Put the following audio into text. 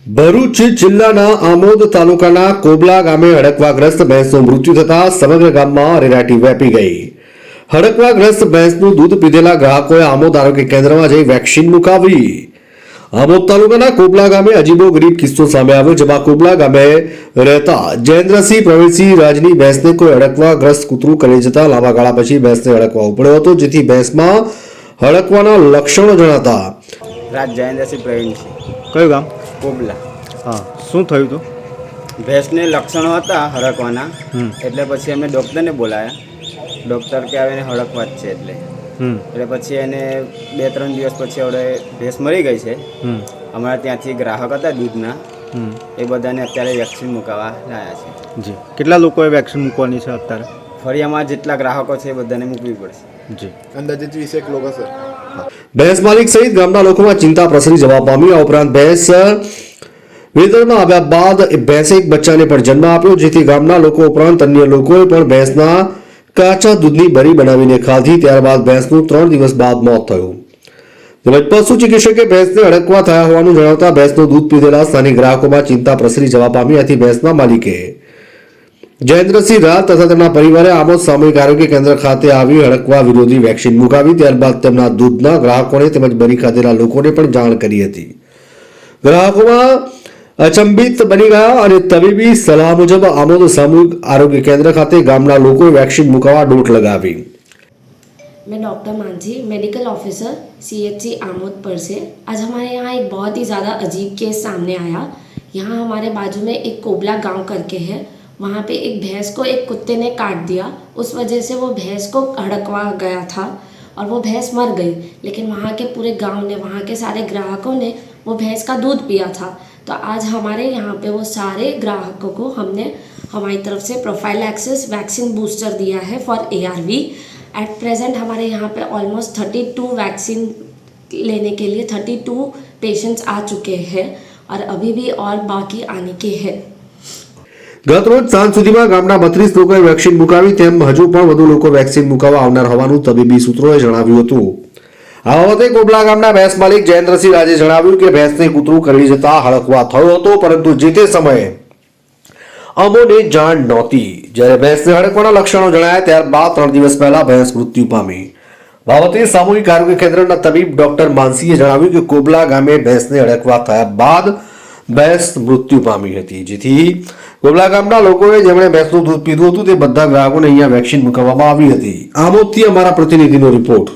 ભરૂચ જિલ્લાના આમોદ તાલુકાના કોબલા ગામે હડકવાગ્રસ્ત ભેંસનું મૃત્યુ થતા સમગ્ર ગામમાં અરેરાટી વ્યાપી ગઈ। હડકવાગ્રસ્ત ભેંસનું દૂધ પીધેલા ગ્રાહકોએ આમોદ આરોગ્ય કેન્દ્રમાં જઈ વેક્સિન મુકાવી। આમોદ તાલુકાના કોબલા ગામે અજીબો ગરીબ કિસ્સો સામે આવ્યો, જેમાં કોબલા ગામે રહેતા જયેન્દ્રસિંહ પ્રવીણસિંહ રાજની ભેંસને કોઈ હડકવાગ્રસ્ત કૂતરું કરી જતા લાંબા ગાળા પછી ભેંસને હડકવા પડ્યો હતો, જેથી ભેંસમાં હડકવાના લક્ષણો જણાતા રાજ જયેન્દ્રસિંહ પ્રવીણસિંહ કયું ગામ? કોબલા। હા, શું થયું હતું? ભેંસને લક્ષણો હતા હડકવાના, એટલે પછી અમે ડૉક્ટરને બોલાયા। ડૉક્ટર કે આવે એને હડકવા જ છે એટલે પછી એને 2-3 દિવસ પછી હવે ભેંસ મરી ગઈ છે। અમારા ત્યાંથી ગ્રાહક હતા દૂધના, એ બધાને અત્યારે વેક્સિન મુકાવવા લાયા છે। જી, કેટલા લોકોએ વેક્સિન મૂકવાની છે અત્યારે? ફળિયામાં જેટલા ગ્રાહકો છે એ બધાને મૂકવી પડશે। જી, અંદાજે 20 લોકો છે। ભેંસ માલિક સહિત ગામના લોકોમાં ચિંતા પ્રસરી જવા પામી। આ ઉપરાંત ભેંસ વેતરમાં આવ્યા બાદ ભેંસે એક બચ્ચાને પણ જન્મ આપ્યો, જેથી ગામના લોકો ઉપરાંત અન્ય લોકોએ પણ ભેંસના કાચા દૂધની બરી બનાવીને ખાધી। ત્યારબાદ ભેંસનું 3 દિવસ બાદ મોત થયું, તેમજ પશુ ચિકિત્સકે ભેંસને હડકવા થયા હોવાનું જણાવતા ભેંસનું દૂધ પીધેલા સ્થાનિક ગ્રાહકોમાં ચિંતા પ્રસરી જવા પામી। આથી ભેંસના માલિકે જયેન્દ્રસિંહ રાજ તથા તેમના પરિવારે આમોદ સામૂહિક આરોગ્ય કેન્દ્ર ખાતે આવી હડકવા વિરોધી વેક્સિન મુકાવી। ત્યારબાદ તેમના દૂધના ગ્રાહકોને તેમજ બરી ખાધેલા લોકોને પણ જાણ કરી હતી। ગ્રાહકોમાં અચંબિત બની ગયા અને તબીબી સલાહ મુજબ આમોદ સામૂહિક आरोग्य केंद्र खाते गामना लोगों वैक्सीन मुकावा डोट लगावी। मैं doctor Mansi, medical officer CHC Amod पर से। आज हमारे यहाँ एक बहुत ही ज़्यादा अजीब केस सामने आया। यहाँ हमारे बाजू में एक कोबला गांव करके है, वहाँ पे एक भैंस को एक कुत्ते ने काट दिया। उस वजह से वो भैंस को हड़कवा गया था और वो भैंस मर गई, लेकिन वहाँ के पूरे गांव ने, वहाँ के सारे ग्राहकों ने वो भैंस का दूध पिया था। तो आज हमारे यहाँ पे वो सारे ग्राहकों को हमने हमारी तरफ से प्रोफाइलैक्सिस वैक्सीन बूस्टर दिया है फॉर ARV। एट प्रेजेंट हमारे यहाँ पे ऑलमोस्ट 32 वैक्सीन लेने के लिए 32 पेशेंट्स आ चुके हैं और अभी भी और बाकी आने के हैं। गत रोज सांज सुधीमां गामना 32 लोकोए वेक्सिन मुकावी, तेम हजू पण વધુ લોકો વેક્સિન મુકાવવા આવનાર હોવાનું તબીબી સૂત્રોએ જણાવ્યું હતું। આ બાબતે કોબલા ગામના ભેંસ માલિક જયેન્દ્રસિંહ રાજે જણાવ્યું કે ભેંસને કૂતરું કરડી જતા હડકવા થયો હતો, પરંતુ જે તે સમયે અમોને જાણ નહોતી। જ્યારે ભેંસને હડકવાના લક્ષણો જણાયા ત્યારબાદ 3 દિવસ પહેલા ભેંસ મૃત્યુ પામી। બાબતે સામૂહિક આરોગ્ય કેન્દ્રના તબીબ ડોક્ટર માનસીએ જણાવ્યું કે કોબલા ગામે ભેંસને હડકવા થયા બાદ ભેંસ મૃત્યુ પામી હતી, જેથી કોબલા ગામના લોકોએ જેમણે ભેંસનું દૂધ પીધું હતું તે બધા ગ્રાહકોને અહીંયા વેક્સિન મુકાવવામાં આવી હતી। આમોદથી અમારા પ્રતિનિધિનો રિપોર્ટ।